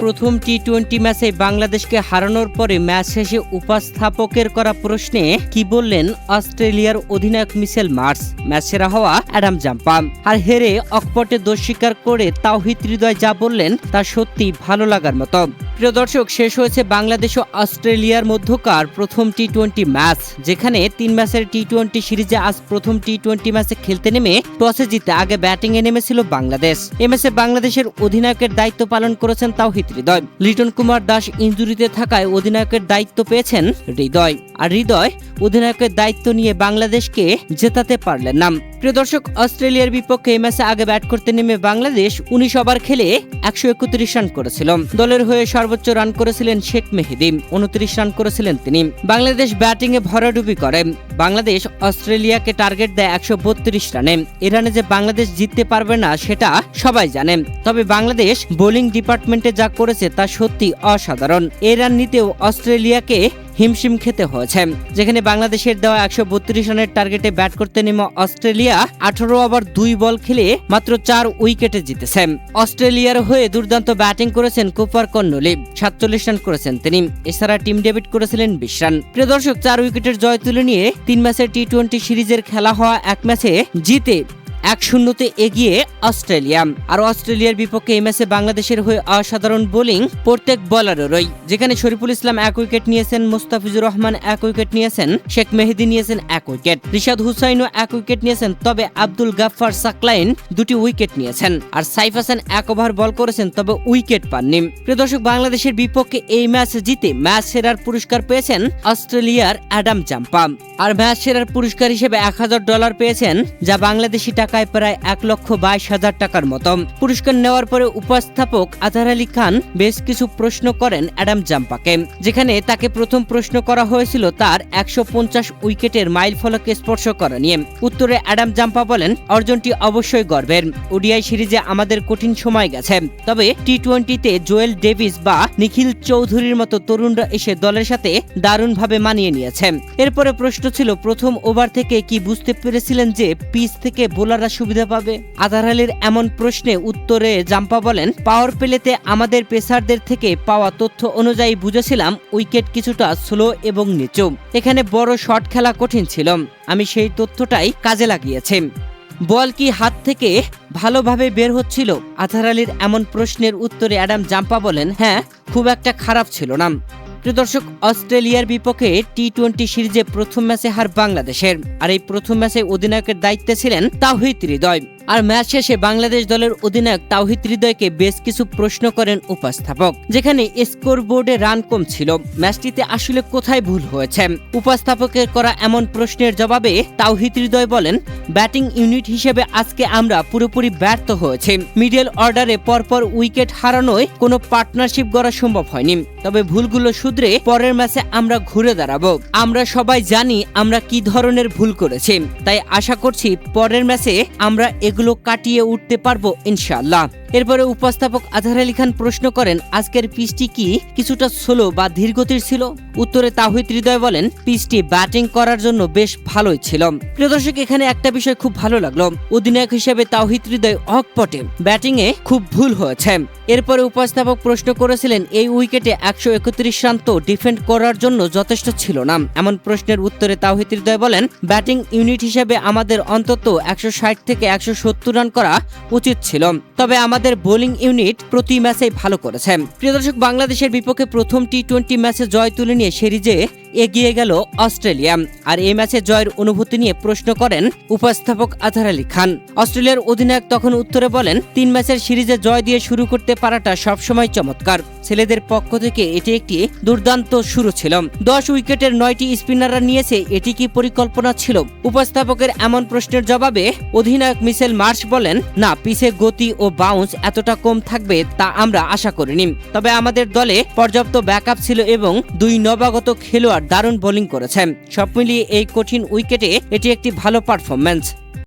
প্রথম টি-20 ম্যাচে বাংলাদেশকে হারানোর পরে ম্যাচ শেষে উপস্থাপকের করা প্রশ্নে কি বললেন অস্ট্রেলিয়ার অধিনায়ক মিচেল মার্শ? ম্যাচ সেরা হওয়া অ্যাডাম জাম্পা আর হেরে অকপটে দোষ স্বীকার করে তাওহিদ হৃদয় যা বললেন তা সত্যি ভালো লাগার মতো। প্রিয় দর্শক, শেষ হয়েছে বাংলাদেশ ও অস্ট্রেলিয়ার মধ্যকার প্রথম টি-20 ম্যাচ, যেখানে 3 ম্যাচের টি-20 সিরিজে আজ প্রথম টি-20 ম্যাচে খেলতে নেমে টসে জিতে আগে ব্যাটিংয়ে নেমেছিল বাংলাদেশ। এই ম্যাচে বাংলাদেশের অধিনায়কের দায়িত্ব পালন করেছেন তাওহিদ হৃদয়। লিটন কুমার দাস ইনজুরিতে থাকায় অধিনায়কের দায়িত্ব পেয়েছেন হৃদয়, আর হৃদয় অধিনায়কের দায়িত্ব নিয়ে বাংলাদেশকে জেতাতে পারলেন না। প্রিয় দর্শক, অস্ট্রেলিয়ার বিপক্ষে এই ম্যাচে আগে ব্যাট করতে নেমে বাংলাদেশ 19 ওভার খেলে 131 রান করেছিল। দলের হয়ে সর্বোচ্চ রান করেছিলেন শেখ মেহেদী, 29 রান করেছিলেন তিনি। বাংলাদেশ ব্যাটিংয়ে ভরাডুবি করে। বাংলাদেশ অস্ট্রেলিয়াকে টার্গেট দেয় 132 রানে। এ রানে যে বাংলাদেশ জিততে পারবে না সেটা সবাই জানে, তবে বাংলাদেশ বোলিং ডিপার্টমেন্টে যা করেছে তা সত্যি অসাধারণ। এই রান নিতেও অস্ট্রেলিয়াকে হিমশিম খেতে হয়েছে, যেখানে বাংলাদেশের দেওয়া 132 রানের টার্গেটে ব্যাট করতে নেমে অস্ট্রেলিয়া 18 ওভার 2 বল খেলে মাত্র 4 উইকেটে জিতেছে। অস্ট্রেলিয়ার হয়ে দুর্দান্ত ব্যাটিং করেছেন কুপার কর্নলি, 47 রান করেছেন তিনি। এছাড়া টিম ডেভিড করেছিলেন 20 রান। প্রিয় দর্শক, 4 উইকেটের জয় তুলে নিয়ে 3 ম্যাচের টি-20 সিরিজের খেলা হওয়া এক ম্যাচে জিতে 1-0 এগিয়ে অস্ট্রেলিয়া। আর অস্ট্রেলিয়ার বিপক্ষে এই ম্যাচে বাংলাদেশের হয়ে অসাধারণ বোলিং প্রত্যেক বোলারেরই, যেখানে শরীফুল ইসলাম 1 উইকেট নিয়েছেন, মুস্তাফিজুর রহমান 1 উইকেট নিয়েছেন, শেখ মেহেদী নিয়েছেন 1 উইকেট, রিশাদ হুসাইনও 1 উইকেট নিয়েছেন, তবে আব্দুল গাফফার সাকলাইন 2টি উইকেট নিয়েছেন, আর সাইফ হাসান 1 ওভার বল করেছেন, তবে উইকেট পাননি। প্রিয় দর্শক, বাংলাদেশের বিপক্ষে এই ম্যাচ জিতে ম্যাচ সেরার পুরস্কার পেয়েছেন অস্ট্রেলিয়ার অ্যাডাম জাম্পা, আর ম্যাচ সেরার পুরস্কার হিসেবে $1000 পেয়েছেন, যা বাংলাদেশি টাকায় প্রায় 1,22,000 টাকার মতো। পুরস্কার নেওয়ার পরে উপস্থাপক আজহার আলী খান বেশ কিছু প্রশ্ন করেন অ্যাডাম জাম্পাকে, যেখানে তাকে প্রথম প্রশ্ন করা হয়েছিল তার 150 উইকেটের মাইল ফলকে স্পর্শ করা নিয়ে। উত্তরে অ্যাডাম জাম্পা বলেন, অর্জনটি অবশ্যই গর্বের। ওডিআই সিরিজে আমাদের কঠিন সময় গেছে, তবে টি-20তে জোয়েল ডেভিস বা নিখিল চৌধুরীর মতো তরুণরা এসে দলের সাথে দারুণভাবে মানিয়ে নিয়েছে। এরপরে প্রশ্ন ছিল, প্রথম ওভার থেকে কি বুঝতে পেরেছিলেন যে পিচ থেকে বোলাররা সুবিধা পাবে? আজহার আলীর এমন প্রশ্নে উত্তরে জাম্পা বলেন, পাওয়ার প্লেতে আমাদের পেসারদের থেকে পাওয়া তথ্য অনুযায়ী বুঝেছিলাম উইকেট কিছুটা স্লো এবং নিচু, এখানে বড় শট খেলা কঠিন ছিল। আমি সেই তথ্যটাই কাজে লাগিয়েছি। বল কি হাত থেকে ভালোভাবে বের হচ্ছিল? আজহার আলীর এমন প্রশ্নের উত্তরে অ্যাডাম জাম্পা বলেন, হ্যাঁ, খুব একটা খারাপ ছিল না। প্রিয় দর্শক, অস্ট্রেলিয়ার বিপক্ষে টি-20 সিরিজে প্রথম ম্যাচে হার বাংলাদেশের, আর এই প্রথম ম্যাচে অধিনায়কের দায়িত্বে ছিলেন তাওহিদ হৃদয়। আর ম্যাচ শেষে বাংলাদেশ দলের অধিনায়ক তাওহিদ হৃদয়কে বেশ কিছু প্রশ্ন করেন উপস্থাপক, যেখানে স্কোর বোর্ডে রান কম ছিল, ম্যাচটিতে আসলে কোথায় ভুল হয়েছে। উপস্থাপকের করা এমন প্রশ্নের জবাবে তাওহিদ হৃদয় বলেন, ব্যাটিং ইউনিট হিসেবে আজকে আমরা পুরোপুরি ব্যর্থ হয়েছি। মিডল অর্ডারে পরপর উইকেট হারানোয় কোনো পার্টনারশিপ গড়া সম্ভব হয়নি, তবে ভুলগুলো শুধরে পরের ম্যাচে আমরা ঘুরে দাঁড়াবো। আমরা সবাই জানি আমরা কি ধরনের ভুল করেছি, তাই আশা করছি পরের ম্যাচে আমরা এগুলো কাটিয়ে উঠতে পারবো ইনশাআল্লাহ। এরপরে উপস্থাপক আজহার আলী খান প্রশ্ন করেন, আজকের পিচটি কি কিছুটা স্লো বা ধীরগতির ছিল? উত্তরে তাওহিদ হৃদয় বলেন, পিচটি ব্যাটিং করার জন্য বেশ ভালোই ছিল। প্রিয় দর্শক, এখানে একটা বিষয় খুব ভালো লাগলো, অধিনায়ক হিসেবে তাওহিদ হৃদয় অকপটে, ব্যাটিংয়ে খুব ভুল হয়েছে। এরপরে উপস্থাপক প্রশ্ন করেছিলেন, এই উইকেটে 131 রান তো ডিফেন্ড করার জন্য যথেষ্ট ছিল না। এমন প্রশ্নের উত্তরে তাওহিদ হৃদয় বলেন, ব্যাটিং ইউনিট হিসেবে আমাদের অন্তত 160 থেকে 170 রান করা উচিত ছিল, তবে আমাদের বোলিং ইউনিট প্রতি ম্যাচেই ভালো করেছে। প্রিয় দর্শক, বাংলাদেশের বিপক্ষে প্রথম টি-20 ম্যাচে জয় তুলে নিয়ে সিরিজে এগিয়ে গেল অস্ট্রেলিয়া, আর এই ম্যাচে জয়ের অনুভূতি নিয়ে প্রশ্ন করেন উপস্থাপক আজহার আলী খান। অস্ট্রেলিয়ার অধিনায়ক তখন উত্তরে বলেন, 3 ম্যাচের সিরিজে জয় দিয়ে শুরু করতে পারাটা সবসময় চমৎকার। ছেলেদের পক্ষ থেকে এটি একটি দুর্দান্ত শুরু ছিল। 10 উইকেটের 9টি স্পিনাররা নিয়েছে, এটি কি পরিকল্পনা ছিল? উপস্থাপকের এমন প্রশ্নের জবাবে অধিনায়ক মিচেল মার্শ বলেন, না, পিচে গতি ও বাউন্স এতটা কম থাকবে তা আমরা আশা করিনি, তবে আমাদের দলে পর্যাপ্ত ব্যাকআপ ছিল এবং 2 নবাগত খেলোয়াড় দারুণ বোলিং করেছেন। সব মিলিয়ে এই কঠিন উইকেটে এটি একটি ভালো পারফরম্যান্স।